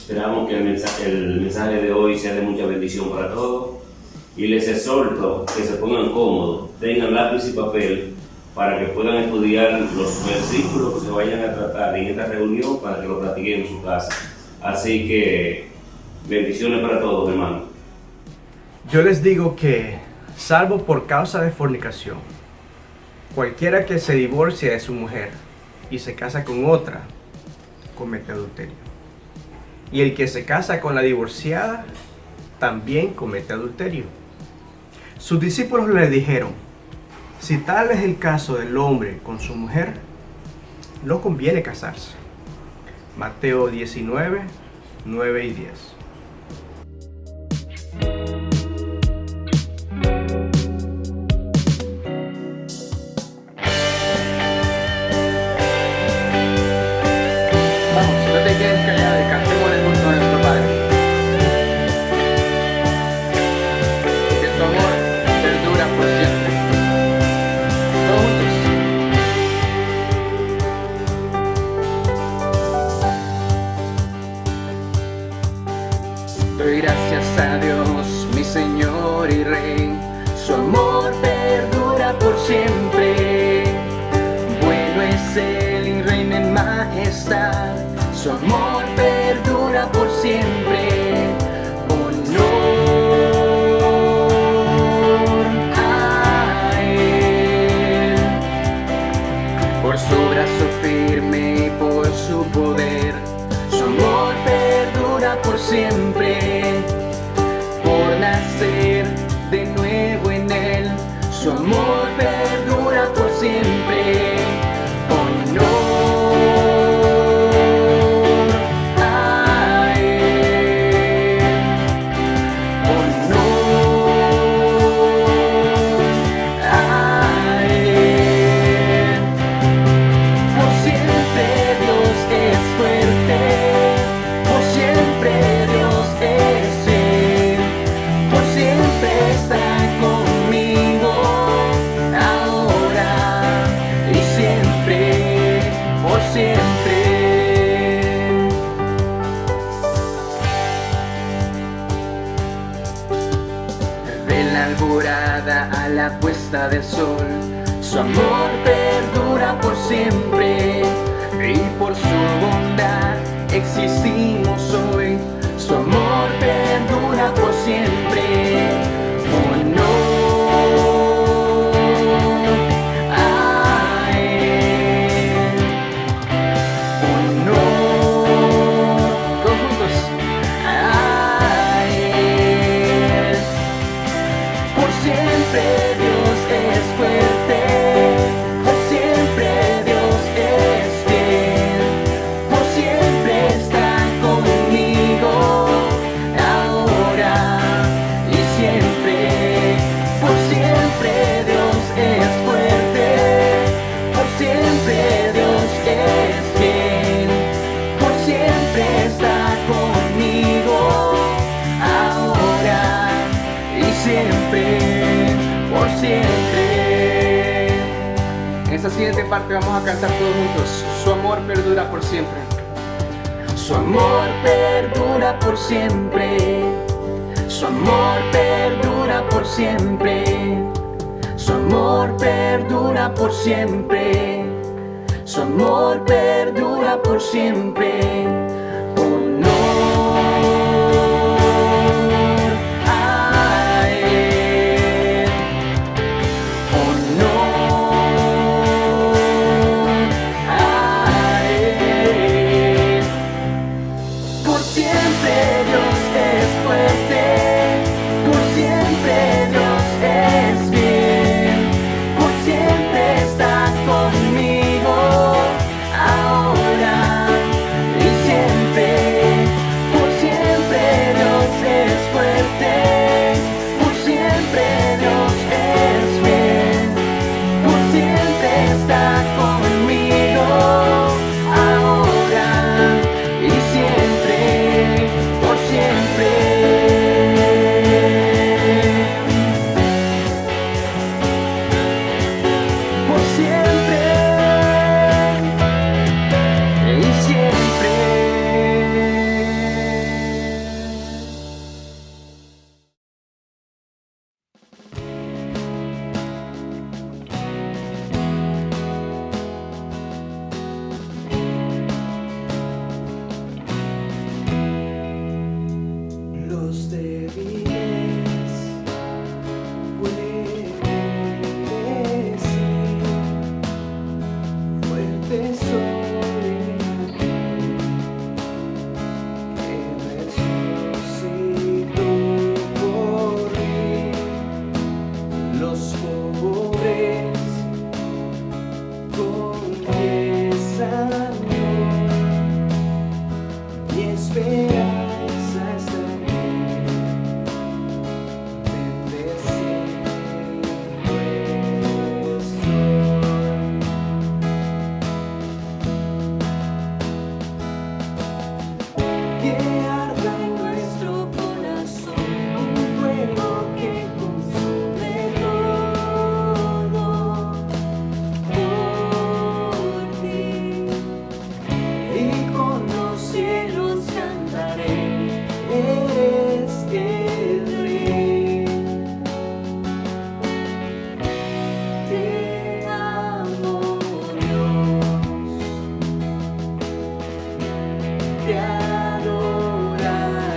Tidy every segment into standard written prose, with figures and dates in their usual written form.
Esperamos que el mensaje de hoy sea de mucha bendición para todos y les exhorto que se pongan cómodos, tengan lápiz y papel para que puedan estudiar los versículos que se vayan a tratar en esta reunión para que lo practiquen en su casa. Así que bendiciones para todos, hermanos. Yo les digo que, salvo por causa de fornicación, cualquiera que se divorcie de su mujer y se casa con otra, comete adulterio. Y el que se casa con la divorciada, también comete adulterio. Sus discípulos le dijeron: si tal es el caso del hombre con su mujer, no conviene casarse. Mateo 19, 9 y 10. Vamos, no te quedes callado y cantemos el gusto de nuestro Padre. Que su amor perdura por siempre. Todos juntos. Doy gracias a Dios, mi Señor y Rey. Su amor perdura por siempre. Bueno es Él y reina en majestad. Su amor perdura por siempre. Honor a Él. Por su brazo firme y por su poder. Su amor perdura por siempre. Por nacer de nuevo en Él. Su amor perdura por siempre. Honor a Él. Honor a Él. Por siempre Dios es fuerte. Por siempre Dios es fiel. Por siempre está conmigo. Ahora y siempre. Por siempre. De la alborada a la puesta del sol, su amor perdura por siempre. Y por su bondad existimos hoy. Su amor perdura por siempre. Honor a Él. Honor, todos juntos, a Él. Por siempre Dios es fuerte. Por siempre Dios es fiel. Por siempre está conmigo. Ahora y siempre. Por siempre Dios es fuerte. Por siempre Dios es fiel. Por siempre está conmigo. Ahora y siempre. Por siempre. En esta siguiente parte vamos a cantar todos juntos. Su amor perdura por siempre. Su amor perdura por siempre. Su amor perdura por siempre. Su amor perdura por siempre. Su amor perdura por siempre. Honor a Él. Honor a Él. Por siempre Dios es fuerte. Por siempre Dios es fiel. Por siempre está conmigo. Ahora y siempre. los débiles pueden decir, fuerte soy que resucitó por mí. Los pobres confiesan hoy, mi esperanza está en ti. Bendecido estoy. Que arda en nuestro corazón un fuego que consume todo por ti. Y con los cielos cantaré, eres el Rey. Te amo, Dios, te adoraré.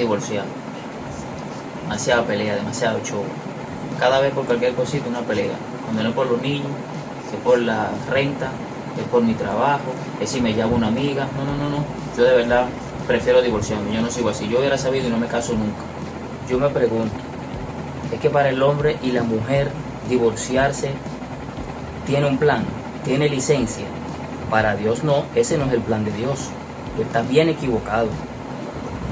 divorciar. Demasiada pelea, demasiado show. Cada vez por cualquier cosita una pelea. Cuando no es por los niños, que por la renta, que por mi trabajo, que si me llama una amiga. No. Yo de verdad prefiero divorciarme. Yo no sigo así. Yo hubiera sabido y no me caso nunca. Yo me pregunto, ¿es que para el hombre y la mujer divorciarse tiene un plan? ¿Tiene licencia? Para Dios no, ese no es el plan de Dios. Tú estás bien equivocado.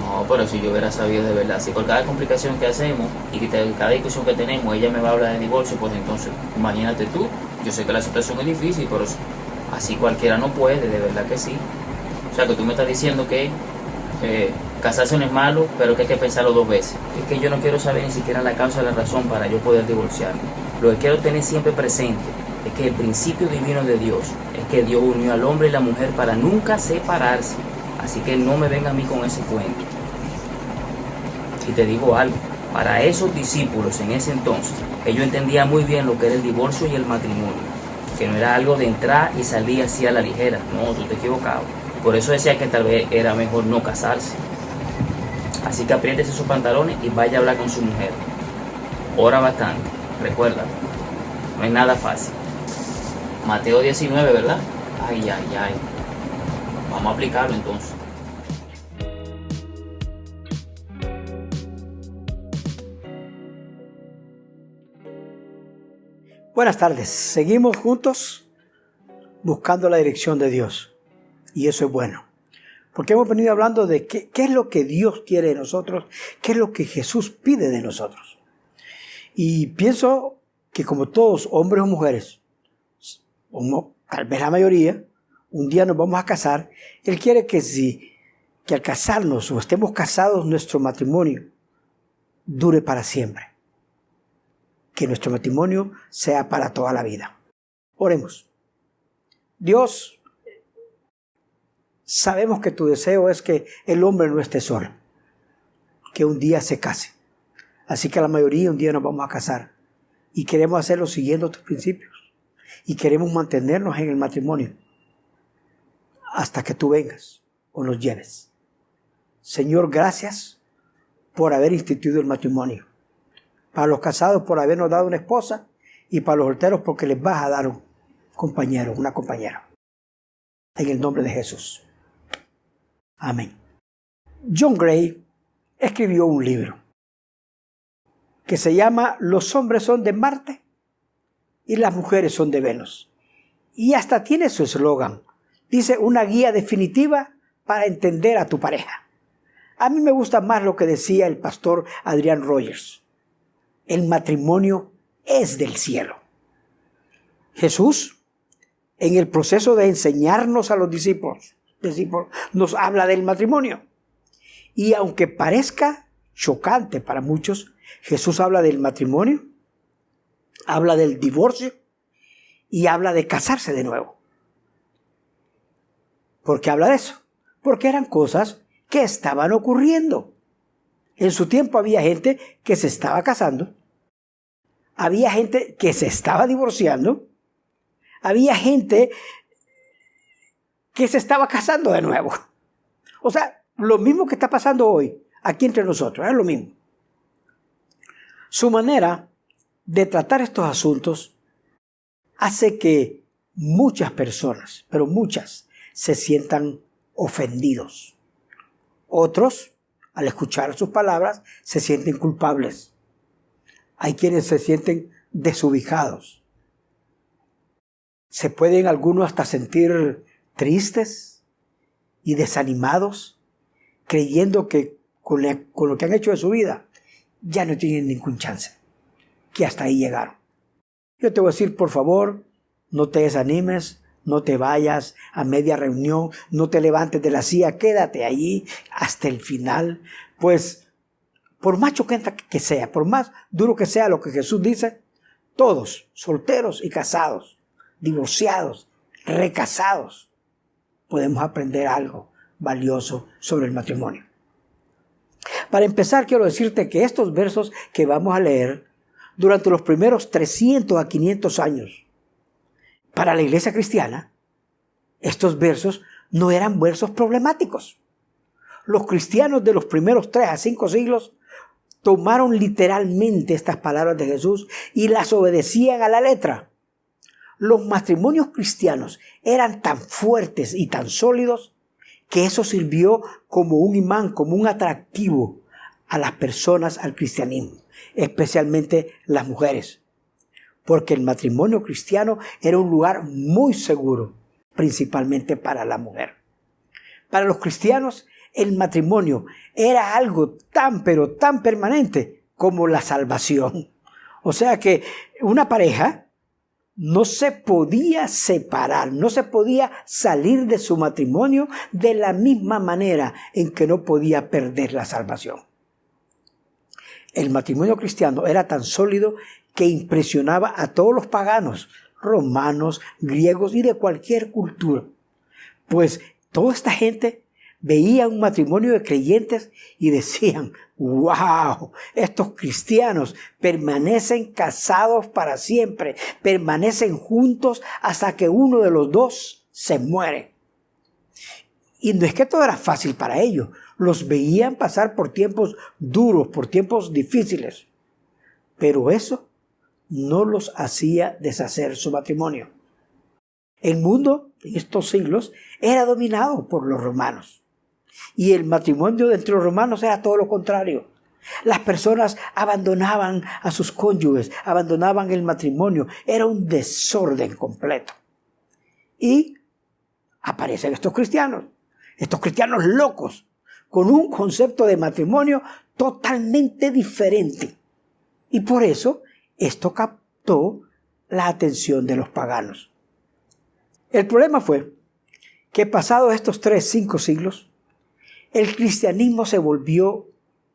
No, pero si yo hubiera sabido de verdad, si por cada complicación que hacemos y cada discusión que tenemos ella me va a hablar de divorcio, pues entonces imagínate tú. Yo sé que la situación es difícil, pero así cualquiera no puede, de verdad que sí. O sea que tú me estás diciendo que casarse no es malo, pero que hay que pensarlo 2 veces. Es que yo no quiero saber ni siquiera la causa o la razón para yo poder divorciarme. Lo que quiero tener siempre presente es que el principio divino de Dios es que Dios unió al hombre y la mujer para nunca separarse. Así que no me venga a mí con ese cuento. Y te digo algo, para esos discípulos en ese entonces, ellos entendían muy bien lo que era el divorcio y el matrimonio, que no era algo de entrar y salir así a la ligera. No, tú te equivocado. Por eso decía que tal vez era mejor no casarse. Así que apriétese sus pantalones y vaya a hablar con su mujer. Ora bastante, recuerda, no es nada fácil. Mateo 19, ¿verdad? Ay. Vamos a aplicarlo entonces. Buenas tardes, seguimos juntos buscando la dirección de Dios y eso es bueno, porque hemos venido hablando de qué es lo que Dios quiere de nosotros, qué es lo que Jesús pide de nosotros. Y pienso que como todos, hombres o mujeres, o tal vez la mayoría, un día nos vamos a casar. Él quiere que al casarnos o estemos casados, nuestro matrimonio dure para siempre. Que nuestro matrimonio sea para toda la vida. Oremos. Dios, sabemos que tu deseo es que el hombre no esté solo, que un día se case. Así que la mayoría un día nos vamos a casar y queremos hacerlo siguiendo tus principios y queremos mantenernos en el matrimonio hasta que tú vengas o nos lleves. Señor, gracias por haber instituido el matrimonio. Para los casados por habernos dado una esposa y para los solteros porque les vas a dar un compañero, una compañera. En el nombre de Jesús. Amén. John Gray escribió un libro que se llama Los hombres son de Marte y las mujeres son de Venus. Y hasta tiene su eslogan. Dice, una guía definitiva para entender a tu pareja. A mí me gusta más lo que decía el pastor Adrian Rogers. El matrimonio es del cielo. Jesús, en el proceso de enseñarnos a los discípulos, nos habla del matrimonio. Y aunque parezca chocante para muchos, Jesús habla del matrimonio, habla del divorcio y habla de casarse de nuevo. ¿Por qué habla de eso? Porque eran cosas que estaban ocurriendo. En su tiempo había gente que se estaba casando, había gente que se estaba divorciando, había gente que se estaba casando de nuevo. O sea, lo mismo que está pasando hoy, aquí entre nosotros, es lo mismo. Su manera de tratar estos asuntos hace que muchas personas, pero muchas, se sientan ofendidos. Otros, al escuchar sus palabras, se sienten culpables. Hay quienes se sienten desubicados. Se pueden algunos hasta sentir tristes y desanimados, creyendo que con lo que han hecho de su vida ya no tienen ningún chance, que hasta ahí llegaron. Yo te voy a decir, por favor, no te desanimes, no te vayas a media reunión, no te levantes de la silla, quédate allí hasta el final, pues por más chocante que sea, por más duro que sea lo que Jesús dice, todos, solteros y casados, divorciados, recasados, podemos aprender algo valioso sobre el matrimonio. Para empezar, quiero decirte que estos versos que vamos a leer durante los primeros 300 a 500 años, para la iglesia cristiana, estos versos no eran versos problemáticos. Los cristianos de los primeros 3 a 5 siglos tomaron literalmente estas palabras de Jesús y las obedecían a la letra. Los matrimonios cristianos eran tan fuertes y tan sólidos que eso sirvió como un imán, como un atractivo a las personas al cristianismo, especialmente las mujeres, porque el matrimonio cristiano era un lugar muy seguro, principalmente para la mujer. Para los cristianos, el matrimonio era algo tan, pero tan permanente como la salvación. O sea que una pareja no se podía separar, no se podía salir de su matrimonio de la misma manera en que no podía perder la salvación. El matrimonio cristiano era tan sólido que impresionaba a todos los paganos, romanos, griegos y de cualquier cultura. Pues toda esta gente veía un matrimonio de creyentes y decían: ¡wow! Estos cristianos permanecen casados para siempre, permanecen juntos hasta que uno de los dos se muere. Y no es que todo era fácil para ellos, los veían pasar por tiempos duros, por tiempos difíciles, pero eso no los hacía deshacer su matrimonio. El mundo en estos siglos era dominado por los romanos. Y el matrimonio entre los romanos era todo lo contrario. Las personas abandonaban a sus cónyuges, abandonaban el matrimonio. Era un desorden completo. Y aparecen estos cristianos locos, con un concepto de matrimonio totalmente diferente. Y por eso esto captó la atención de los paganos. El problema fue que pasados estos 3-5 siglos, el cristianismo se volvió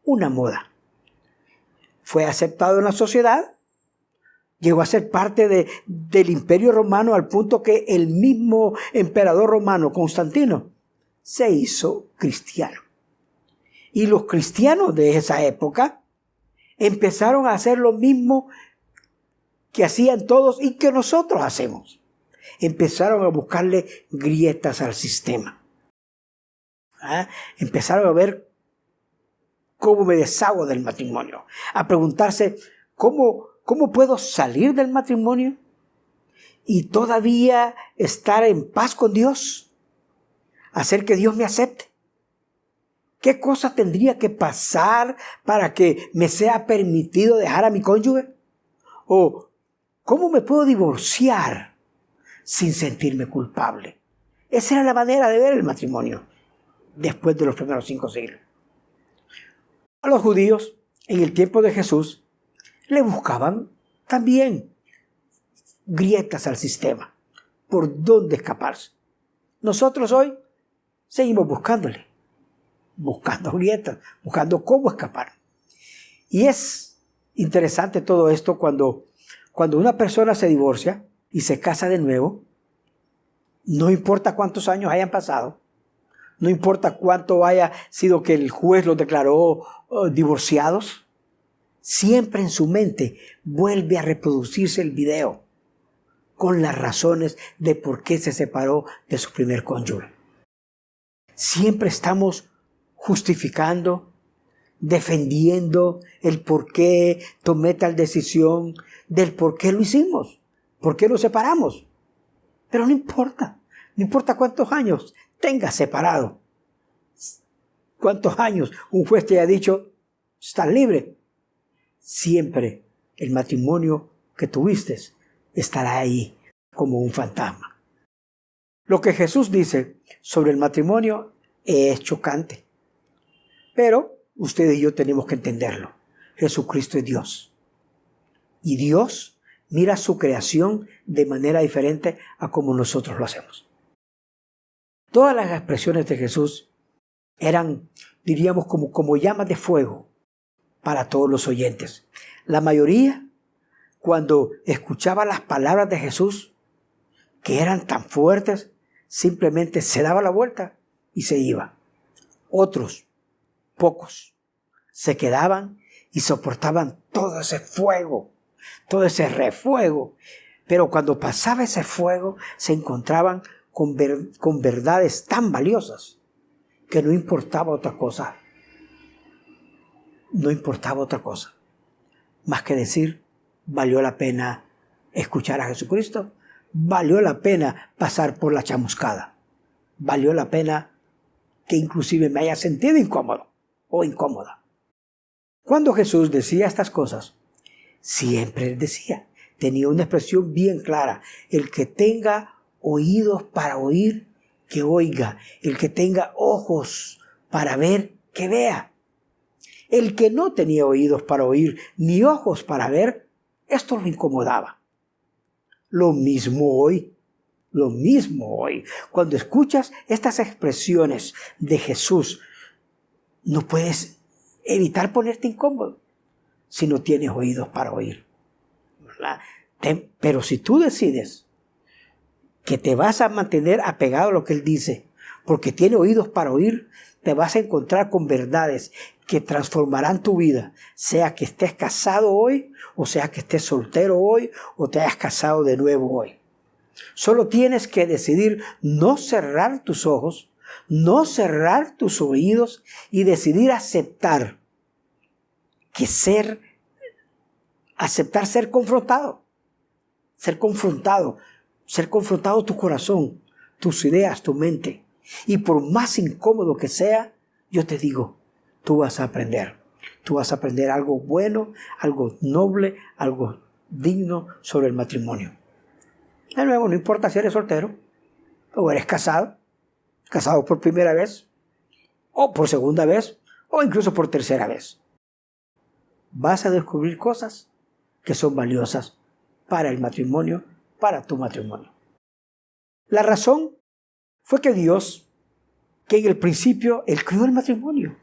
una moda. Fue aceptado en la sociedad, llegó a ser parte del Imperio Romano al punto que el mismo emperador romano, Constantino, se hizo cristiano. Y los cristianos de esa época empezaron a hacer lo mismo que hacían todos y que nosotros hacemos. Empezaron a buscarle grietas al sistema. Empezaron a ver cómo me deshago del matrimonio, a preguntarse cómo puedo salir del matrimonio y todavía estar en paz con Dios, hacer que Dios me acepte. ¿Qué cosa tendría que pasar para que me sea permitido dejar a mi cónyuge? ¿O cómo me puedo divorciar sin sentirme culpable? Esa era la manera de ver el matrimonio después de los primeros 5 siglos. A los judíos, en el tiempo de Jesús, le buscaban también grietas al sistema, por dónde escaparse. Nosotros hoy seguimos buscando grietas, buscando cómo escapar. Y es interesante todo esto cuando una persona se divorcia y se casa de nuevo, no importa cuántos años hayan pasado, no importa cuánto haya sido que el juez los declaró divorciados, siempre en su mente vuelve a reproducirse el video con las razones de por qué se separó de su primer cónyuge. Siempre estamos justificando, defendiendo el por qué tomé tal decisión, del por qué lo hicimos, por qué nos separamos. Pero no importa cuántos años tengas separado, cuántos años un juez te haya dicho, estás libre. Siempre el matrimonio que tuviste estará ahí como un fantasma. Lo que Jesús dice sobre el matrimonio es chocante, pero ustedes y yo tenemos que entenderlo. Jesucristo es Dios. Y Dios mira su creación de manera diferente a como nosotros lo hacemos. Todas las expresiones de Jesús eran, diríamos, como llamas de fuego para todos los oyentes. La mayoría, cuando escuchaba las palabras de Jesús, que eran tan fuertes, simplemente se daba la vuelta y se iba. Otros, pocos, se quedaban y soportaban todo ese fuego, todo ese refuego. Pero cuando pasaba ese fuego, se encontraban con verdades tan valiosas que no importaba otra cosa. No importaba otra cosa. Más que decir, valió la pena escuchar a Jesucristo. Valió la pena pasar por la chamuscada. Valió la pena que inclusive me haya sentido incómodo o incómoda. Cuando Jesús decía estas cosas, siempre él decía, tenía una expresión bien clara: el que tenga oídos para oír, que oiga; el que tenga ojos para ver, que vea. El que no tenía oídos para oír ni ojos para ver, esto lo incomodaba. Lo mismo hoy. Cuando escuchas estas expresiones de Jesús, no puedes evitar ponerte incómodo si no tienes oídos para oír, ¿verdad? Pero si tú decides que te vas a mantener apegado a lo que Él dice, porque tiene oídos para oír, te vas a encontrar con verdades que transformarán tu vida, sea que estés casado hoy, o sea que estés soltero hoy, o te hayas casado de nuevo hoy. Solo tienes que decidir no cerrar tus ojos, no cerrar tus oídos y decidir aceptar ser confrontado tu corazón, tus ideas, tu mente. Y por más incómodo que sea, yo te digo, tú vas a aprender. Tú vas a aprender algo bueno, algo noble, algo digno sobre el matrimonio. De nuevo, no importa si eres soltero o eres casado por primera vez, o por segunda vez, o incluso por tercera vez. Vas a descubrir cosas que son valiosas para el matrimonio, para tu matrimonio. La razón fue que Dios, que en el principio Él creó el matrimonio.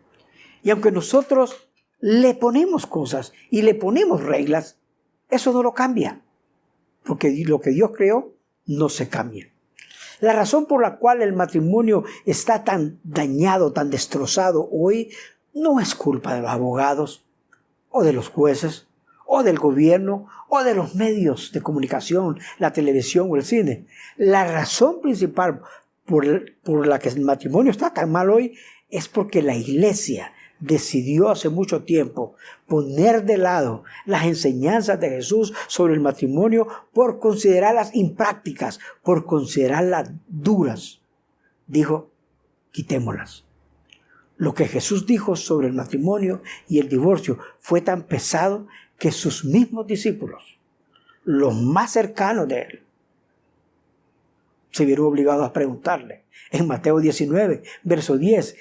Y aunque nosotros le ponemos cosas y le ponemos reglas, eso no lo cambia. Porque lo que Dios creó no se cambia. La razón por la cual el matrimonio está tan dañado, tan destrozado hoy, no es culpa de los abogados, o de los jueces, o del gobierno, o de los medios de comunicación, la televisión o el cine. La razón principal por la que el matrimonio está tan mal hoy es porque la iglesia decidió hace mucho tiempo poner de lado las enseñanzas de Jesús sobre el matrimonio por considerarlas imprácticas, por considerarlas duras. Dijo, quitémoslas. Lo que Jesús dijo sobre el matrimonio y el divorcio fue tan pesado que sus mismos discípulos, los más cercanos de Él, se vieron obligados a preguntarle. En Mateo 19, verso 10,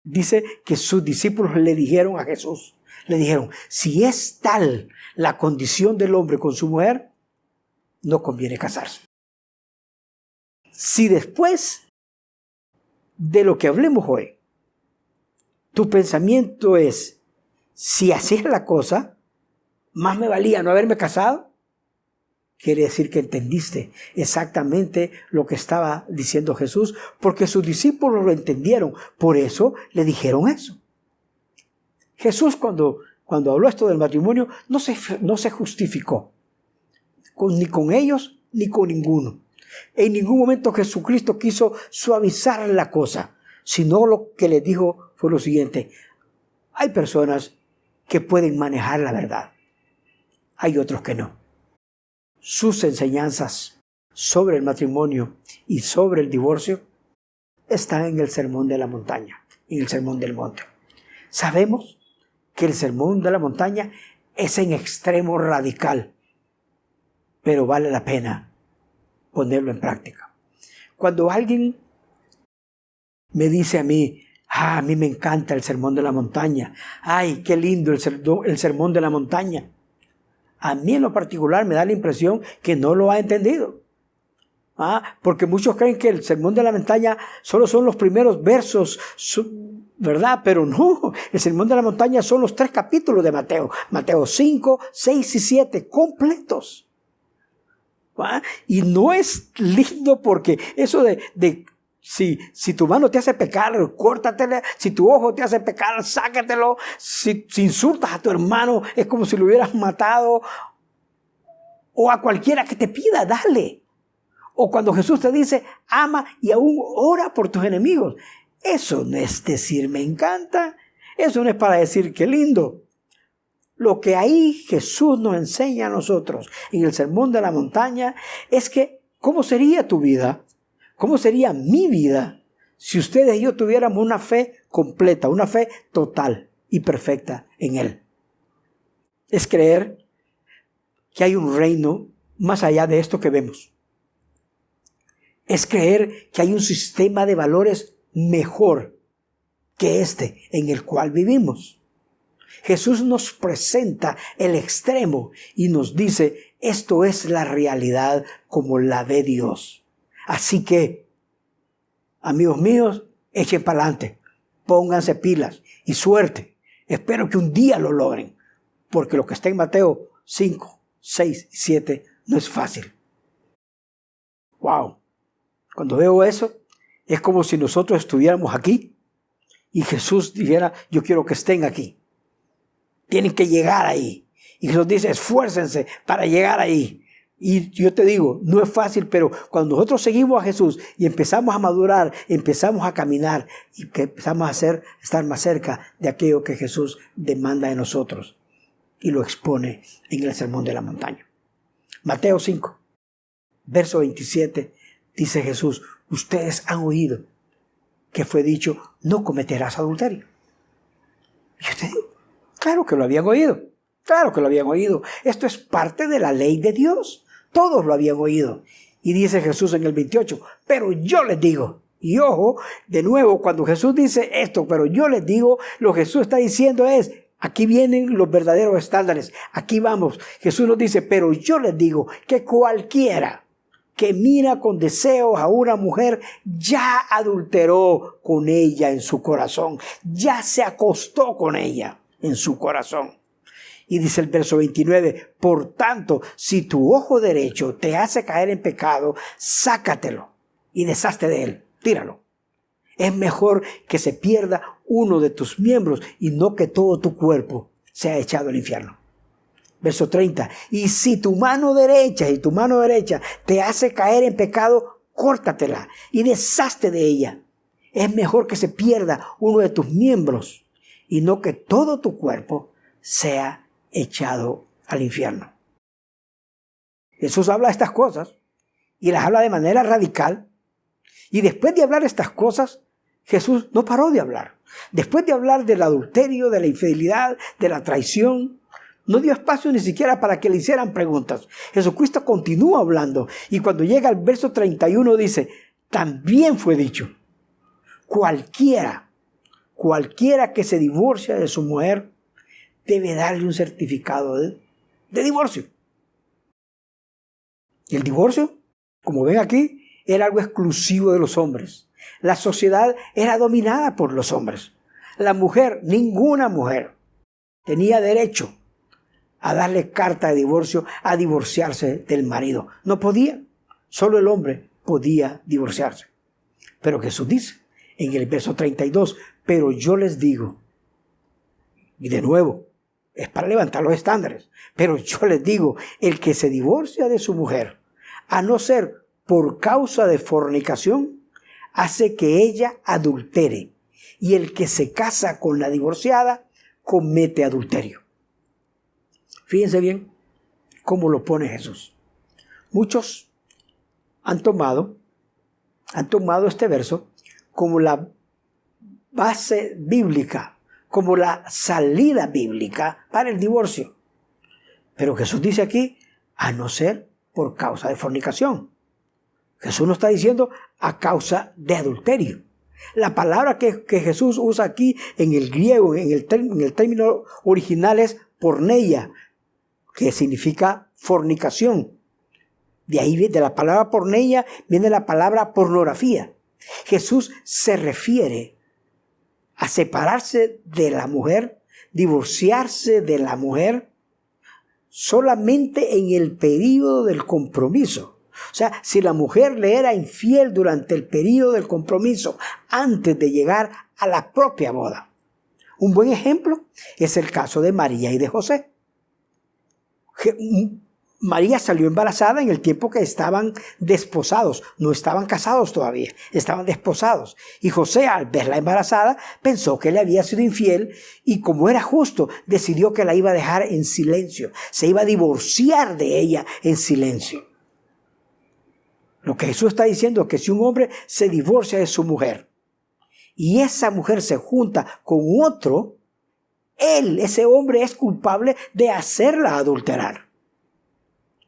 dice que sus discípulos le dijeron a Jesús, le dijeron, si es tal la condición del hombre con su mujer, no conviene casarse. Si después de lo que hablemos hoy, tu pensamiento es, si así es la cosa, más me valía no haberme casado, quiere decir que entendiste exactamente lo que estaba diciendo Jesús, porque sus discípulos lo entendieron, por eso le dijeron eso. Jesús cuando habló esto del matrimonio no se justificó, ni con ellos ni con ninguno. En ningún momento Jesucristo quiso suavizar la cosa, sino lo que les dijo fue lo siguiente: hay personas que pueden manejar la verdad, hay otros que no. Sus enseñanzas sobre el matrimonio y sobre el divorcio están en el Sermón de la Montaña, en el Sermón del Monte. Sabemos que el Sermón de la Montaña es en extremo radical, pero vale la pena ponerlo en práctica. Cuando alguien me dice a mí me encanta el Sermón de la Montaña, ay, qué lindo el Sermón de la Montaña, a mí en lo particular me da la impresión que no lo ha entendido. Porque muchos creen que el Sermón de la Montaña solo son los primeros versos, ¿verdad? Pero no, el Sermón de la Montaña son los 3 capítulos de Mateo. Mateo 5, 6 y 7, completos. Y no es lindo porque eso de si tu mano te hace pecar, córtatela. Si tu ojo te hace pecar, sácatelo. Si insultas a tu hermano, es como si lo hubieras matado. O a cualquiera que te pida, dale. O cuando Jesús te dice, ama y aún ora por tus enemigos. Eso no es decir me encanta, eso no es para decir qué lindo. Lo que ahí Jesús nos enseña a nosotros en el Sermón de la Montaña es que ¿cómo sería tu vida? ¿Cómo sería mi vida si ustedes y yo tuviéramos una fe completa, una fe total y perfecta en Él? Es creer que hay un reino más allá de esto que vemos. Es creer que hay un sistema de valores mejor que este en el cual vivimos. Jesús nos presenta el extremo y nos dice, esto es la realidad como la ve Dios. Así que, amigos míos, echen para adelante, pónganse pilas y suerte. Espero que un día lo logren, porque lo que está en Mateo 5, 6 y 7 no es fácil. ¡Wow! Cuando veo eso, es como si nosotros estuviéramos aquí y Jesús dijera, yo quiero que estén aquí. Tienen que llegar ahí. Y Jesús dice, esfuércense para llegar ahí. Y yo te digo, no es fácil, pero cuando nosotros seguimos a Jesús y empezamos a madurar, empezamos a caminar y que empezamos a estar más cerca de aquello que Jesús demanda de nosotros y lo expone en el Sermón de la Montaña. Mateo 5, verso 27, dice Jesús, ustedes han oído que fue dicho, no cometerás adulterio. Y yo te digo, claro que lo habían oído, claro que lo habían oído. Esto es parte de la ley de Dios. Todos lo habían oído. Y dice Jesús en el 28, pero yo les digo, y ojo, de nuevo, cuando Jesús dice esto, pero yo les digo, lo que Jesús está diciendo es, aquí vienen los verdaderos estándares, aquí vamos. Jesús nos dice, pero yo les digo que cualquiera que mira con deseos a una mujer, ya adulteró con ella en su corazón, ya se acostó con ella en su corazón. Y dice el verso 29, por tanto, si tu ojo derecho te hace caer en pecado, sácatelo y deshazte de él, tíralo. Es mejor que se pierda uno de tus miembros y no que todo tu cuerpo sea echado al infierno. Verso 30, y si tu mano derecha te hace caer en pecado, córtatela y deshazte de ella. Es mejor que se pierda uno de tus miembros y no que todo tu cuerpo sea echado al infierno. Jesús habla de estas cosas y las habla de manera radical. Y después de hablar estas cosas, Jesús no paró de hablar. Después de hablar del adulterio, de la infidelidad, de la traición, no dio espacio ni siquiera para que le hicieran preguntas. Jesucristo continúa hablando y cuando llega al verso 31 dice, también fue dicho, cualquiera que se divorcia de su mujer debe darle un certificado de divorcio. Y el divorcio, como ven aquí, era algo exclusivo de los hombres. La sociedad era dominada por los hombres. La mujer, ninguna mujer, tenía derecho a darle carta de divorcio, a divorciarse del marido. No podía. Solo el hombre podía divorciarse. Pero Jesús dice en el verso 32, pero yo les digo, y de nuevo, es para levantar los estándares, pero yo les digo, el que se divorcia de su mujer, a no ser por causa de fornicación, hace que ella adultere, y el que se casa con la divorciada, comete adulterio. Fíjense bien cómo lo pone Jesús. Muchos han tomado este verso como la base bíblica, como la salida bíblica para el divorcio. Pero Jesús dice aquí, a no ser por causa de fornicación. Jesús no está diciendo a causa de adulterio. La palabra que Jesús usa aquí en el griego, en el término original es porneia, que significa fornicación. De ahí, de la palabra porneia, viene la palabra pornografía. Jesús se refiere a separarse de la mujer, divorciarse de la mujer, solamente en el período del compromiso. O sea, si la mujer le era infiel durante el período del compromiso, antes de llegar a la propia boda. Un buen ejemplo es el caso de María y de José. María salió embarazada en el tiempo que estaban desposados. No estaban casados todavía, estaban desposados. Y José, al verla embarazada, pensó que le había sido infiel y, como era justo, decidió que la iba a dejar en silencio. Se iba a divorciar de ella en silencio. Lo que Jesús está diciendo es que si un hombre se divorcia de su mujer y esa mujer se junta con otro, ese hombre es culpable de hacerla adulterar.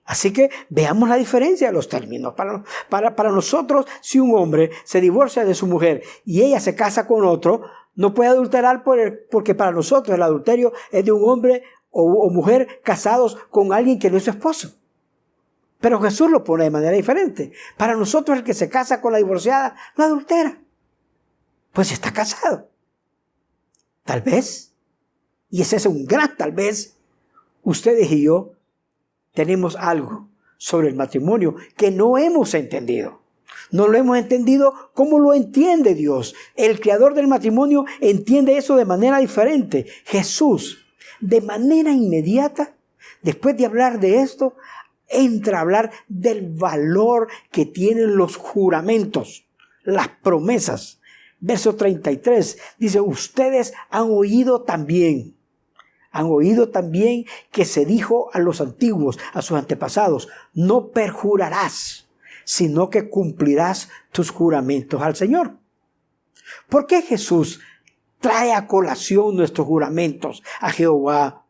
Así que veamos la diferencia de los términos. Para nosotros, si un hombre se divorcia de su mujer y ella se casa con otro, no puede adulterar porque para nosotros el adulterio es de un hombre o mujer casados con alguien que no es su esposo. Pero Jesús lo pone de manera diferente. Para nosotros el que se casa con la divorciada no adultera, pues está casado. Tal vez, y ese es un gran tal vez, ustedes y yo tenemos algo sobre el matrimonio que no hemos entendido. No lo hemos entendido como lo entiende Dios. El creador del matrimonio entiende eso de manera diferente. Jesús, de manera inmediata, después de hablar de esto, entra a hablar del valor que tienen los juramentos, las promesas. Verso 33 dice, ustedes han oído también que se dijo a los antiguos, a sus antepasados, no perjurarás, sino que cumplirás tus juramentos al Señor. ¿Por qué Jesús trae a colación nuestros juramentos a Jehová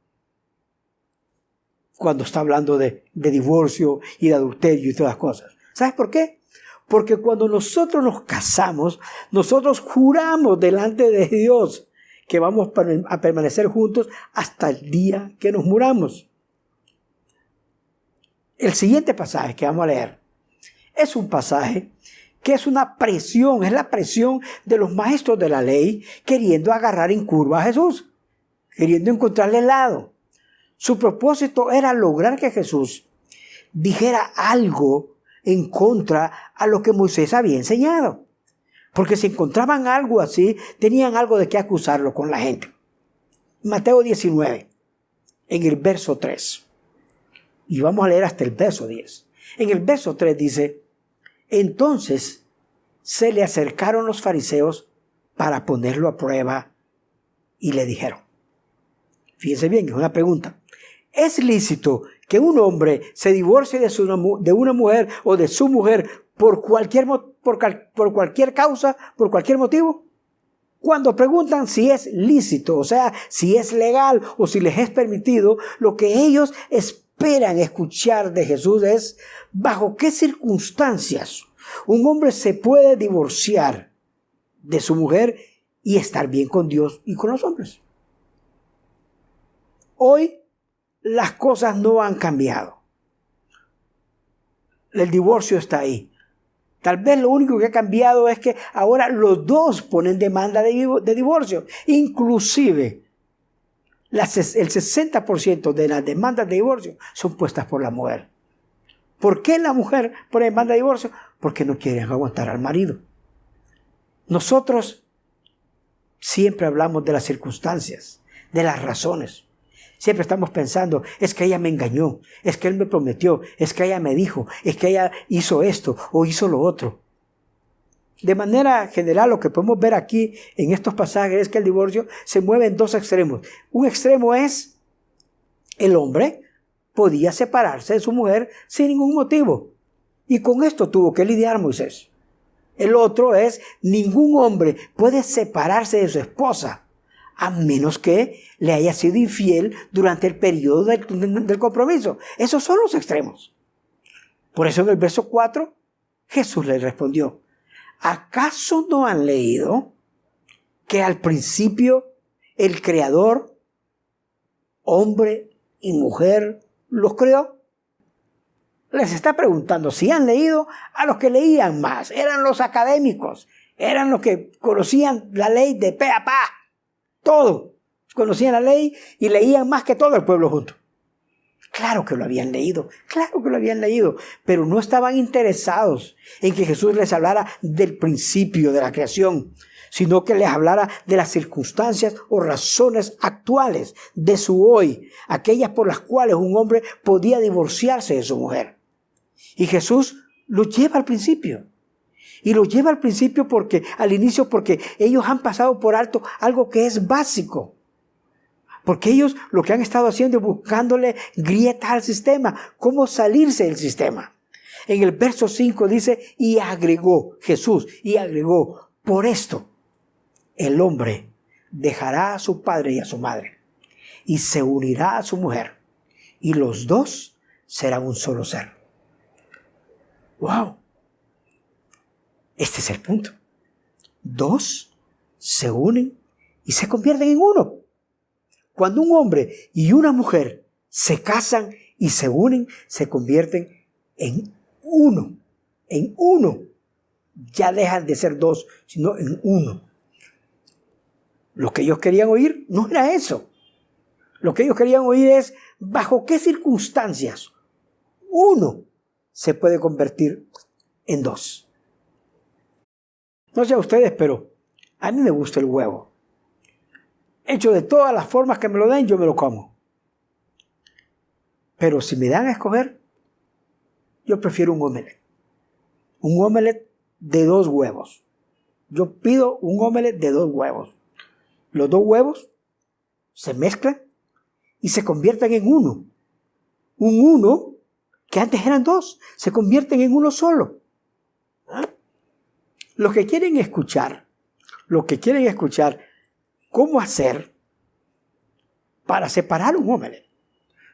cuando está hablando de divorcio y de adulterio y todas las cosas? ¿Sabes por qué? Porque cuando nosotros nos casamos, nosotros juramos delante de Dios que vamos a permanecer juntos hasta el día que nos muramos. El siguiente pasaje que vamos a leer es un pasaje que es una presión, es la presión de los maestros de la ley queriendo agarrar en curva a Jesús, queriendo encontrarle el lado. Su propósito era lograr que Jesús dijera algo en contra a lo que Moisés había enseñado. Porque si encontraban algo así, tenían algo de qué acusarlo con la gente. Mateo 19, en el verso 3. Y vamos a leer hasta el verso 10. En el verso 3 dice, entonces se le acercaron los fariseos para ponerlo a prueba y le dijeron. Fíjense bien, es una pregunta. ¿Es lícito que un hombre se divorcie de una mujer o de su mujer por cualquier causa, por cualquier motivo? Cuando preguntan si es lícito, o sea, si es legal o si les es permitido, lo que ellos esperan escuchar de Jesús es bajo qué circunstancias un hombre se puede divorciar de su mujer y estar bien con Dios y con los hombres. Hoy las cosas no han cambiado. El divorcio está ahí. Tal vez lo único que ha cambiado es que ahora los dos ponen demanda de divorcio. Inclusive el 60% de las demandas de divorcio son puestas por la mujer. ¿Por qué la mujer pone demanda de divorcio? Porque no quieren aguantar al marido. Nosotros siempre hablamos de las circunstancias, de las razones. Siempre estamos pensando, es que ella me engañó, es que él me prometió, es que ella me dijo, es que ella hizo esto o hizo lo otro. De manera general, lo que podemos ver aquí en estos pasajes es que el divorcio se mueve en dos extremos. Un extremo es el hombre podía separarse de su mujer sin ningún motivo. Y con esto tuvo que lidiar Moisés. El otro es ningún hombre puede separarse de su esposa a menos que le haya sido infiel durante el periodo del compromiso. Esos son los extremos. Por eso en el verso 4, Jesús le respondió, ¿acaso no han leído que al principio el Creador, hombre y mujer, los creó? Les está preguntando si han leído a los que leían más. Eran los académicos, eran los que conocían la ley de pe a pa. Todo. Conocían la ley y leían más que todo el pueblo junto. Claro que lo habían leído, pero no estaban interesados en que Jesús les hablara del principio de la creación. sino que les hablara de las circunstancias o razones actuales de su hoy, aquellas por las cuales un hombre podía divorciarse de su mujer. Y Jesús lo lleva al principio. Y lo lleva al principio al inicio porque ellos han pasado por alto algo que es básico. Porque ellos lo que han estado haciendo es buscándole grietas al sistema, cómo salirse del sistema. En el verso 5 dice, y agregó Jesús, por esto el hombre dejará a su padre y a su madre y se unirá a su mujer y los dos serán un solo ser. ¡Wow! Este es el punto. Dos se unen y se convierten en uno. Cuando un hombre y una mujer se casan y se unen, se convierten en uno. En uno. Ya dejan de ser dos, sino en uno. Lo que ellos querían oír no era eso. Lo que ellos querían oír es bajo qué circunstancias uno se puede convertir en dos. No sé a ustedes, pero a mí me gusta el huevo. Hecho de todas las formas que me lo den, yo me lo como. Pero si me dan a escoger, yo prefiero un omelette. Un omelette de 2 huevos. Yo pido un omelette de 2 huevos. Los 2 huevos se mezclan y se convierten en uno. Un uno que antes eran 2, se convierten en uno solo. ¿Ah? Los que quieren escuchar cómo hacer para separar un omelette.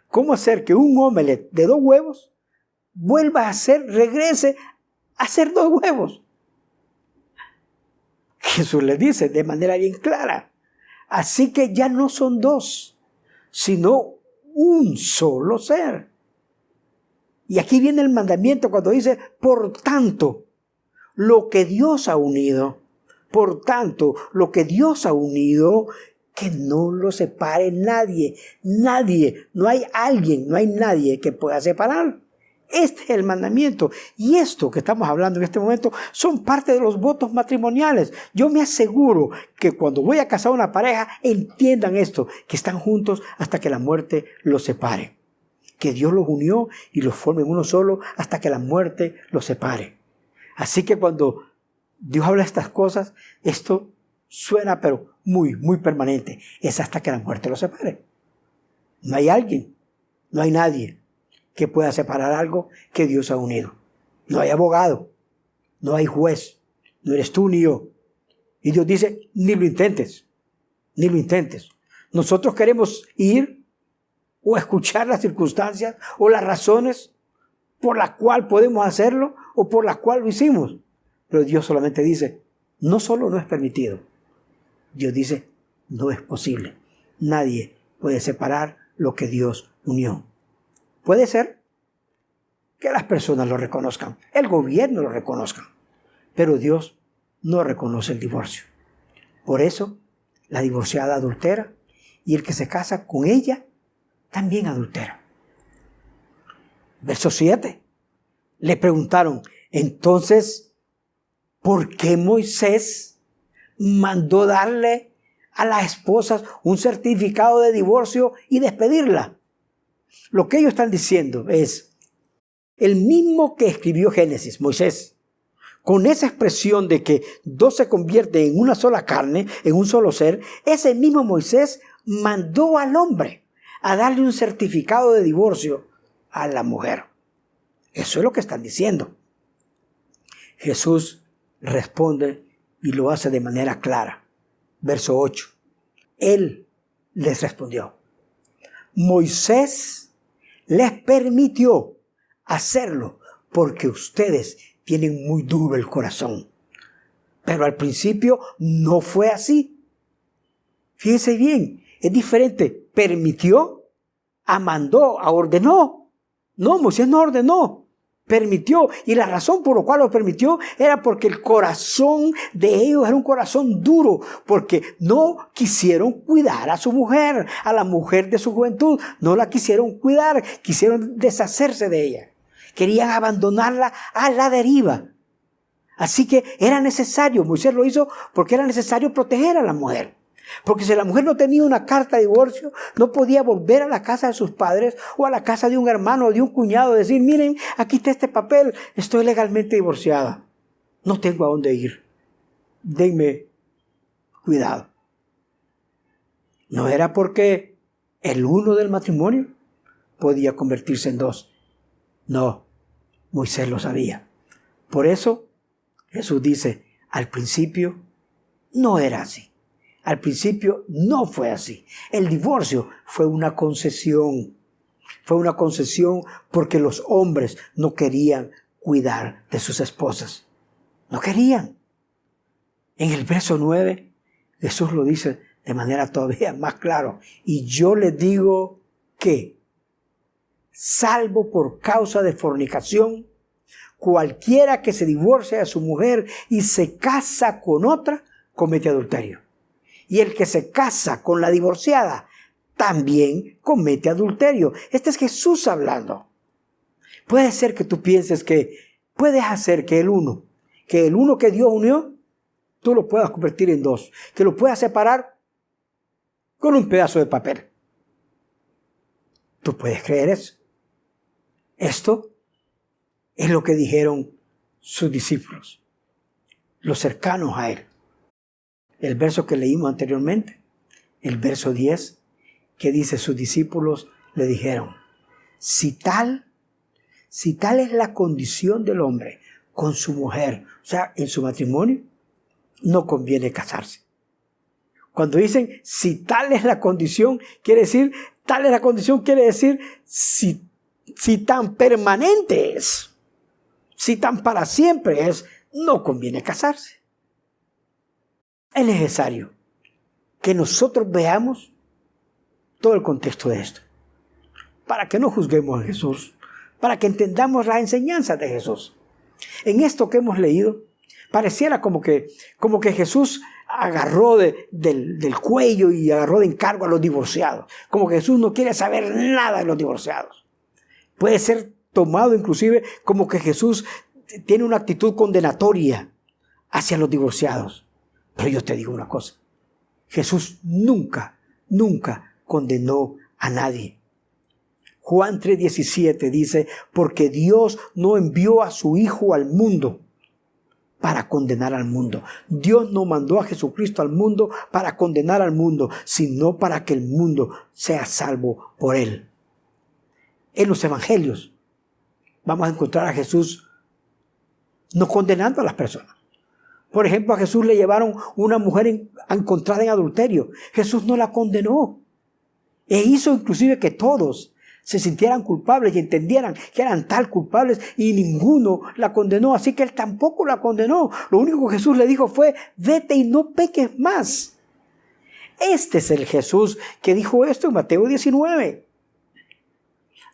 Cómo hacer que un omelette de 2 huevos regrese a ser 2 huevos. Jesús les dice de manera bien clara. Así que ya no son 2, sino un solo ser. Y aquí viene el mandamiento cuando dice, por tanto, lo que Dios ha unido, que no lo separe nadie. Nadie, no hay nadie que pueda separar. Este es el mandamiento. Y esto que estamos hablando en este momento son parte de los votos matrimoniales. Yo me aseguro que cuando voy a casar a una pareja entiendan esto, que están juntos hasta que la muerte los separe. Que Dios los unió y los forme en uno solo hasta que la muerte los separe. Así que cuando Dios habla de estas cosas, esto suena pero muy, muy permanente. Es hasta que la muerte los separe. No hay nadie que pueda separar algo que Dios ha unido. No hay abogado, no hay juez, no eres tú ni yo. Y Dios dice, ni lo intentes. Nosotros queremos ir o escuchar las circunstancias o las razones por las cuales podemos hacerlo o por las cuales lo hicimos. Pero Dios solamente dice, no solo no es permitido. Dios dice, no es posible. Nadie puede separar lo que Dios unió. Puede ser que las personas lo reconozcan, el gobierno lo reconozca, pero Dios no reconoce el divorcio. Por eso, la divorciada adultera y el que se casa con ella también adultera. Verso 7. Le preguntaron, entonces, ¿por qué Moisés mandó darle a las esposas un certificado de divorcio y despedirla? Lo que ellos están diciendo es, el mismo que escribió Génesis, Moisés, con esa expresión de que 2 se convierten en una sola carne, en un solo ser, ese mismo Moisés mandó al hombre a darle un certificado de divorcio a la mujer. Eso es lo que están diciendo. Jesús responde y lo hace de manera clara. Verso 8. Él les respondió, Moisés les permitió hacerlo porque ustedes tienen muy duro el corazón. Pero al principio no fue así. Fíjense bien, es diferente. Permitió, mandó, ordenó. No, Moisés no ordenó, permitió. Y la razón por la cual lo permitió era porque el corazón de ellos era un corazón duro, porque no quisieron cuidar a su mujer, a la mujer de su juventud. No la quisieron cuidar, quisieron deshacerse de ella. Querían abandonarla a la deriva. Así que era necesario, Moisés lo hizo porque era necesario proteger a la mujer. Porque si la mujer no tenía una carta de divorcio, no podía volver a la casa de sus padres o a la casa de un hermano o de un cuñado y decir, miren, aquí está este papel, estoy legalmente divorciada. No tengo a dónde ir. Denme cuidado. No era porque el uno del matrimonio podía convertirse en dos. No, Moisés lo sabía. Por eso Jesús dice, al principio no era así. Al principio no fue así. El divorcio fue una concesión. Fue una concesión porque los hombres no querían cuidar de sus esposas. No querían. En el verso 9, Jesús lo dice de manera todavía más clara. Y yo les digo que, salvo por causa de fornicación, cualquiera que se divorcie de su mujer y se casa con otra, comete adulterio. Y el que se casa con la divorciada también comete adulterio. Este es Jesús hablando. Puede ser que tú pienses que puedes hacer que el uno que Dios unió, tú lo puedas convertir en dos. Que lo puedas separar con un pedazo de papel. ¿Tú puedes creer eso? Esto es lo que dijeron sus discípulos, los cercanos a él. El verso que leímos anteriormente, el verso 10, que dice, sus discípulos le dijeron, si tal es la condición del hombre con su mujer, o sea, en su matrimonio, no conviene casarse. Cuando dicen, si tal es la condición, quiere decir, si tan permanente es, si tan para siempre es, no conviene casarse. Es necesario que nosotros veamos todo el contexto de esto, para que no juzguemos a Jesús, para que entendamos las enseñanzas de Jesús. En esto que hemos leído, pareciera como que Jesús agarró del cuello y agarró de encargo a los divorciados, como que Jesús no quiere saber nada de los divorciados. Puede ser tomado inclusive como que Jesús tiene una actitud condenatoria hacia los divorciados. Pero yo te digo una cosa, Jesús nunca condenó a nadie. Juan 3:17 dice, porque Dios no envió a su Hijo al mundo para condenar al mundo. Dios no mandó a Jesucristo al mundo para condenar al mundo, sino para que el mundo sea salvo por él. En los evangelios vamos a encontrar a Jesús no condenando a las personas. Por ejemplo, a Jesús le llevaron una mujer encontrada en adulterio. Jesús no la condenó. E hizo inclusive que todos se sintieran culpables y entendieran que eran tal culpables y ninguno la condenó. Así que él tampoco la condenó. Lo único que Jesús le dijo fue, vete y no peques más. Este es el Jesús que dijo esto en Mateo 19.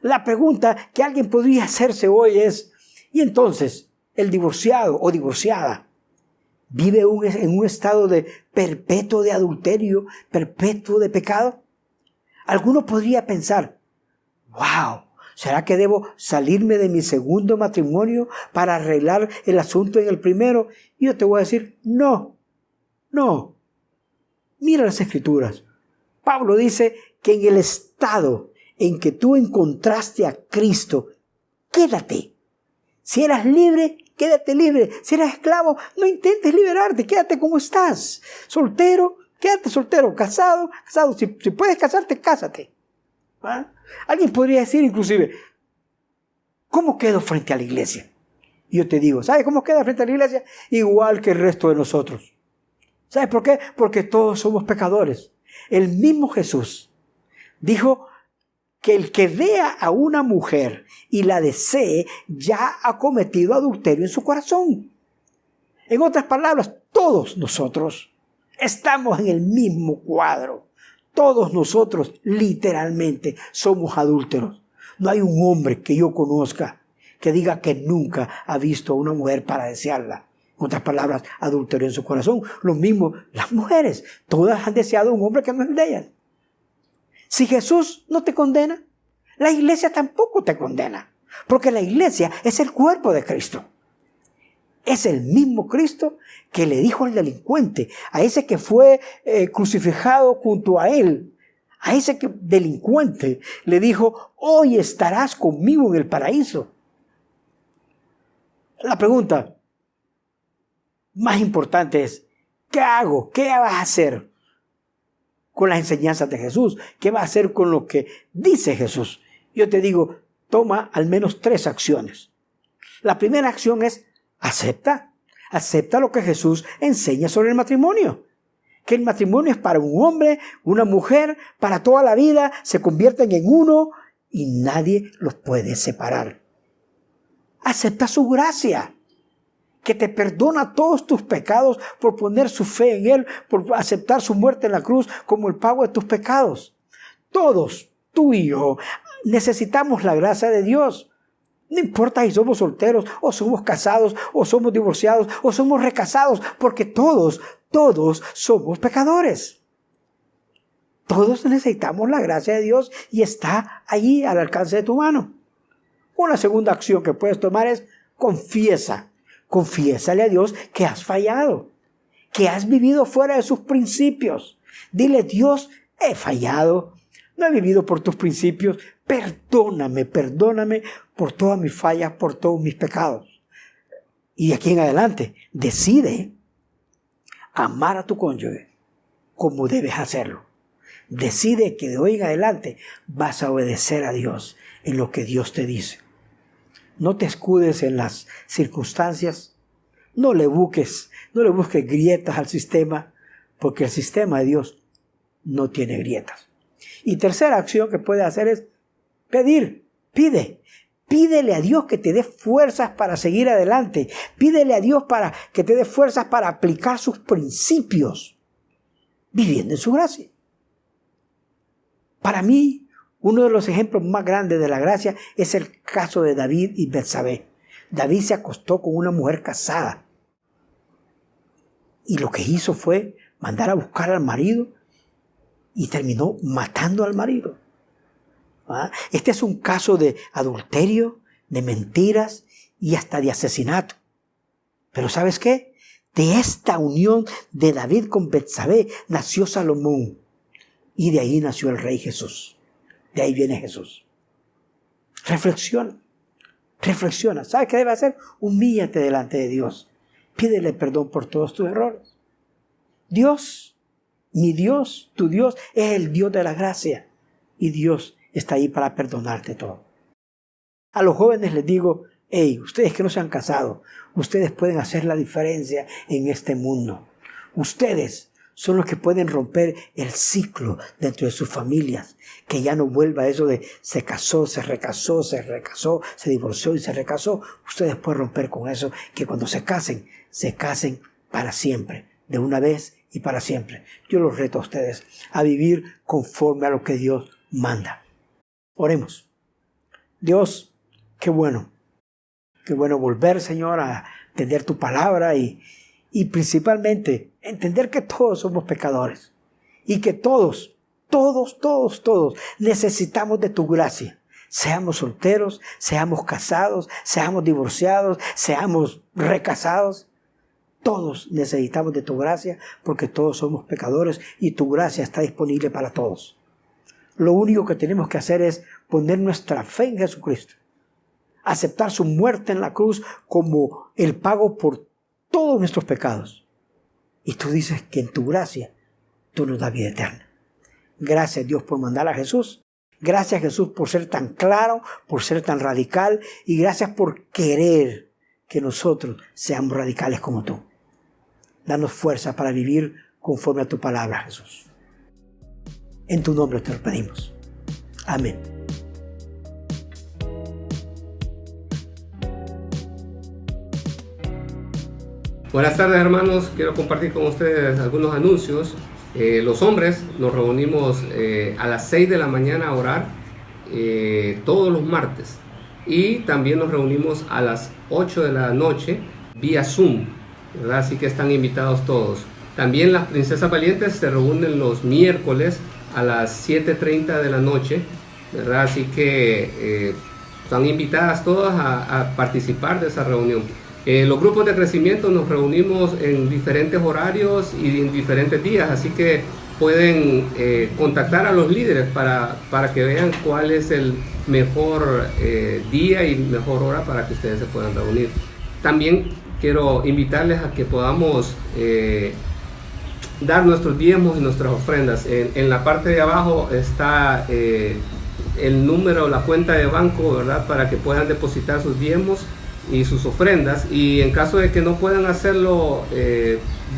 La pregunta que alguien podría hacerse hoy es, ¿y entonces el divorciado o divorciada vive en un estado de perpetuo de adulterio, perpetuo de pecado? Alguno podría pensar, wow, ¿será que debo salirme de mi segundo matrimonio para arreglar el asunto en el primero? Y yo te voy a decir, no. Mira las Escrituras. Pablo dice que en el estado en que tú encontraste a Cristo, quédate. Si eras libre, quédate libre. Si eres esclavo, no intentes liberarte. Quédate como estás. Soltero, quédate soltero. Casado. Si puedes casarte, cásate. ¿Ah? Alguien podría decir inclusive, ¿cómo quedo frente a la iglesia? Y yo te digo, ¿sabes cómo queda frente a la iglesia? Igual que el resto de nosotros. ¿Sabes por qué? Porque todos somos pecadores. El mismo Jesús dijo que el que vea a una mujer y la desee ya ha cometido adulterio en su corazón. En otras palabras, todos nosotros estamos en el mismo cuadro. Todos nosotros literalmente somos adúlteros. No hay un hombre que yo conozca que diga que nunca ha visto a una mujer para desearla. En otras palabras, adulterio en su corazón. Lo mismo las mujeres. Todas han deseado a un hombre que no es de ellas. Si Jesús no te condena, la iglesia tampoco te condena. Porque la iglesia es el cuerpo de Cristo. Es el mismo Cristo que le dijo al delincuente, a ese que fue crucificado junto a él, a ese delincuente le dijo, hoy estarás conmigo en el paraíso. La pregunta más importante es, ¿qué hago? ¿Qué vas a hacer con las enseñanzas de Jesús? ¿Qué vas a hacer con lo que dice Jesús? Yo te digo, toma al menos 3 acciones. La primera acción es acepta lo que Jesús enseña sobre el matrimonio. Que el matrimonio es para un hombre, una mujer, para toda la vida, se convierten en uno y nadie los puede separar. Acepta su gracia, que te perdona todos tus pecados por poner su fe en Él, por aceptar su muerte en la cruz como el pago de tus pecados. Todos, tú y yo, necesitamos la gracia de Dios. No importa si somos solteros, o somos casados, o somos divorciados, o somos recasados, porque todos somos pecadores. Todos necesitamos la gracia de Dios y está allí al alcance de tu mano. Una segunda acción que puedes tomar es confiesa. Confiésale a Dios que has fallado, que has vivido fuera de sus principios. Dile, Dios, he fallado, no he vivido por tus principios, perdóname por todas mis fallas, por todos mis pecados. Y de aquí en adelante, decide amar a tu cónyuge como debes hacerlo. Decide que de hoy en adelante vas a obedecer a Dios en lo que Dios te dice. No te escudes en las circunstancias. No le busques grietas al sistema, porque el sistema de Dios no tiene grietas. Y tercera acción que puedes hacer es pedir. Pídele a Dios que te dé fuerzas para seguir adelante. Pídele a Dios para que te dé fuerzas para aplicar sus principios, viviendo en su gracia. Para mí, uno de los ejemplos más grandes de la gracia es el caso de David y Betsabé. David se acostó con una mujer casada. Y lo que hizo fue mandar a buscar al marido y terminó matando al marido. Este es un caso de adulterio, de mentiras y hasta de asesinato. Pero ¿sabes qué? De esta unión de David con Betsabé nació Salomón. Y de ahí nació el Rey Jesús. De ahí viene Jesús. Reflexiona. ¿Sabes qué debe hacer? Humíllate delante de Dios. Pídele perdón por todos tus errores. Dios, mi Dios, tu Dios, es el Dios de la gracia. Y Dios está ahí para perdonarte todo. A los jóvenes les digo, hey, ustedes que no se han casado, ustedes pueden hacer la diferencia en este mundo. Ustedes son los que pueden romper el ciclo dentro de sus familias. Que ya no vuelva eso de se casó, se recasó, se divorció y se recasó. Ustedes pueden romper con eso, que cuando se casen para siempre, de una vez y para siempre. Yo los reto a ustedes a vivir conforme a lo que Dios manda. Oremos. Dios, qué bueno volver, Señor, a entender tu palabra y principalmente entender que todos somos pecadores y que todos necesitamos de tu gracia. Seamos solteros, seamos casados, seamos divorciados, seamos recasados. Todos necesitamos de tu gracia porque todos somos pecadores y tu gracia está disponible para todos. Lo único que tenemos que hacer es poner nuestra fe en Jesucristo. Aceptar su muerte en la cruz como el pago por todos nuestros pecados. Y tú dices que en tu gracia tú nos das vida eterna. Gracias, Dios, por mandar a Jesús. Gracias, Jesús, por ser tan claro, por ser tan radical. Y gracias por querer que nosotros seamos radicales como tú. Danos fuerza para vivir conforme a tu palabra, Jesús. En tu nombre te lo pedimos. Amén. Buenas tardes, hermanos. Quiero compartir con ustedes algunos anuncios. Los hombres nos reunimos a las 6 de la mañana a orar todos los martes. Y también nos reunimos a las 8 de la noche vía Zoom, ¿verdad? Así que están invitados todos. También las princesas valientes se reúnen los miércoles a las 7:30 de la noche, ¿verdad? Así que están invitadas todas a participar de esa reunión. Los grupos de crecimiento nos reunimos en diferentes horarios y en diferentes días, así que pueden contactar a los líderes para que vean cuál es el mejor día y mejor hora para que ustedes se puedan reunir. También quiero invitarles a que podamos dar nuestros diezmos y nuestras ofrendas. En la parte de abajo está el número, la cuenta de banco, ¿verdad? Para que puedan depositar sus diezmos y sus ofrendas, y en caso de que no puedan hacerlo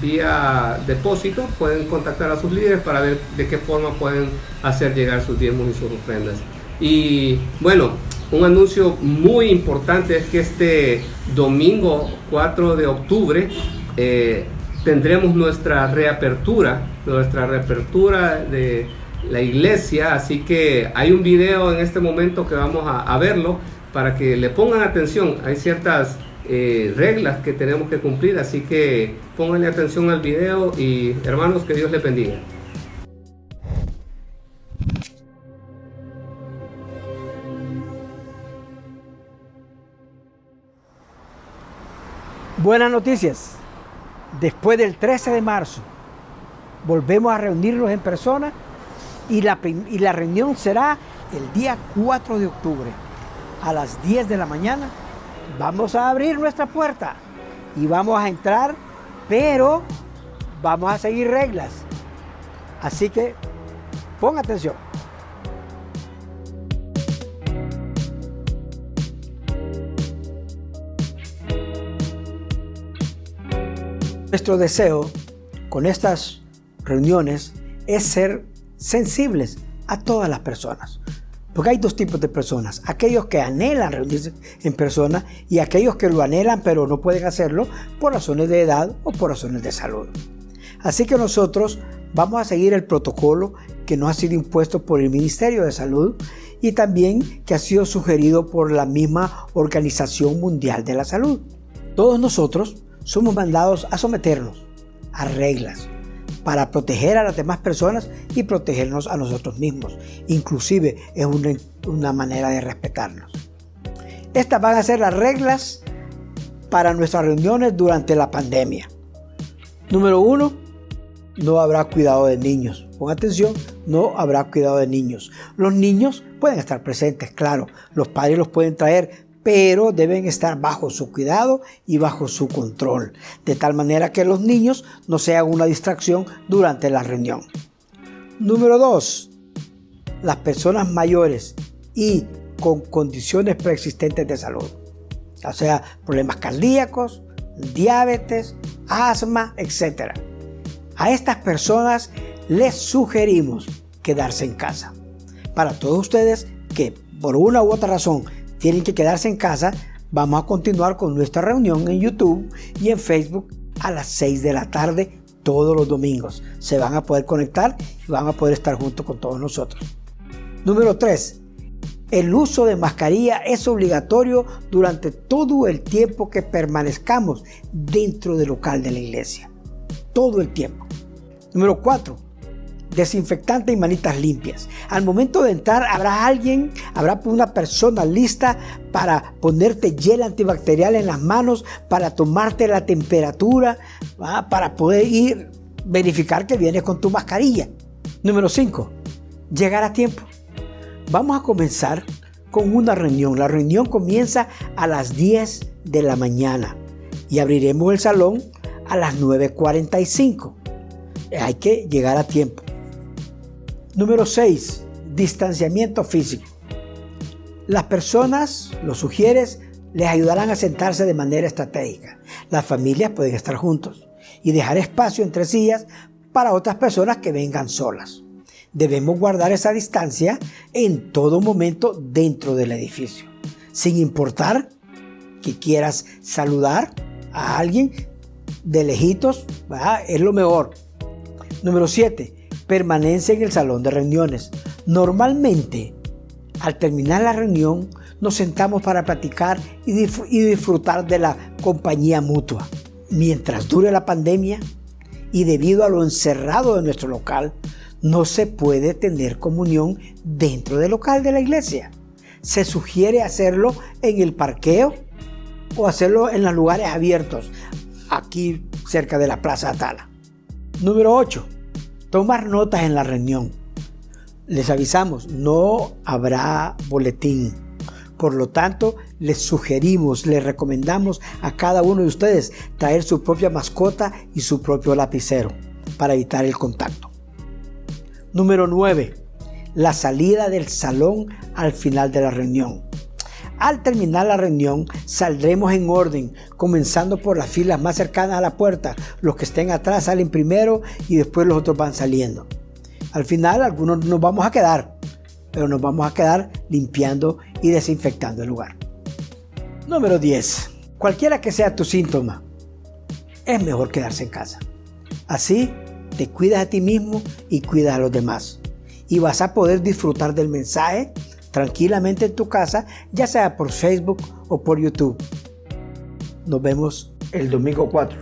vía depósito, pueden contactar a sus líderes para ver de qué forma pueden hacer llegar sus diezmos y sus ofrendas. Y bueno, un anuncio muy importante es que este domingo 4 de octubre tendremos nuestra reapertura de la iglesia, así que hay un video en este momento que vamos a verlo para que le pongan atención. Hay ciertas reglas que tenemos que cumplir, así que pónganle atención al video y hermanos, que Dios les bendiga. Buenas noticias. Después del 13 de marzo volvemos a reunirnos en persona y la reunión será el día 4 de octubre. A las 10 de la mañana vamos a abrir nuestra puerta y vamos a entrar, pero vamos a seguir reglas. Así que pon atención. Nuestro deseo con estas reuniones es ser sensibles a todas las personas. Porque hay dos tipos de personas: aquellos que anhelan reunirse en persona y aquellos que lo anhelan pero no pueden hacerlo por razones de edad o por razones de salud. Así que nosotros vamos a seguir el protocolo que nos ha sido impuesto por el Ministerio de Salud y también que ha sido sugerido por la misma Organización Mundial de la Salud. Todos nosotros somos mandados a someternos a reglas para proteger a las demás personas y protegernos a nosotros mismos. Inclusive es una manera de respetarnos. Estas van a ser las reglas para nuestras reuniones durante la pandemia. Número 1, no habrá cuidado de niños. Pon atención, no habrá cuidado de niños. Los niños pueden estar presentes, claro, los padres los pueden traer, pero deben estar bajo su cuidado y bajo su control, de tal manera que los niños no sean una distracción durante la reunión. Número 2, las personas mayores y con condiciones preexistentes de salud, o sea, problemas cardíacos, diabetes, asma, etc. A estas personas les sugerimos quedarse en casa. Para todos ustedes que por una u otra razón tienen que quedarse en casa, vamos a continuar con nuestra reunión en YouTube y en Facebook a las 6 de la tarde todos los domingos. Se van a poder conectar y van a poder estar junto con todos nosotros. Número 3. El uso de mascarilla es obligatorio durante todo el tiempo que permanezcamos dentro del local de la iglesia. Todo el tiempo. Número 4. Desinfectante y manitas limpias. Al momento de entrar habrá una persona lista para ponerte gel antibacterial en las manos, para tomarte la temperatura, para poder verificar que vienes con tu mascarilla. Número 5. Llegar a tiempo. Vamos a comenzar con una reunión. La reunión comienza a las 10 de la mañana y abriremos el salón a las 9:45. Hay que llegar a tiempo. Número 6. Distanciamiento físico. Las personas, los sugieres, les ayudarán a sentarse de manera estratégica. Las familias pueden estar juntos y dejar espacio entre sillas para otras personas que vengan solas. Debemos guardar esa distancia en todo momento dentro del edificio, sin importar que quieras saludar a alguien de lejitos, es lo mejor. Número 7. Permanece en el salón de reuniones. Normalmente, al terminar la reunión, nos sentamos para platicar y disfrutar de la compañía mutua. Mientras dure la pandemia y debido a lo encerrado de nuestro local, no se puede tener comunión dentro del local de la iglesia. Se sugiere hacerlo en el parqueo o hacerlo en los lugares abiertos, aquí cerca de la Plaza Atala. Número 8. Tomar notas en la reunión. Les avisamos, no habrá boletín. Por lo tanto, les sugerimos, les recomendamos a cada uno de ustedes traer su propia mascota y su propio lapicero para evitar el contacto. Número 9. La salida del salón al final de la reunión. Al terminar la reunión, saldremos en orden, comenzando por las filas más cercanas a la puerta. Los que estén atrás salen primero y después los otros van saliendo. Al final, algunos nos vamos a quedar, pero nos vamos a quedar limpiando y desinfectando el lugar. Número 10. Cualquiera que sea tu síntoma, es mejor quedarse en casa. Así te cuidas a ti mismo y cuidas a los demás. Y vas a poder disfrutar del mensaje tranquilamente en tu casa, ya sea por Facebook o por YouTube. Nos vemos el domingo 4.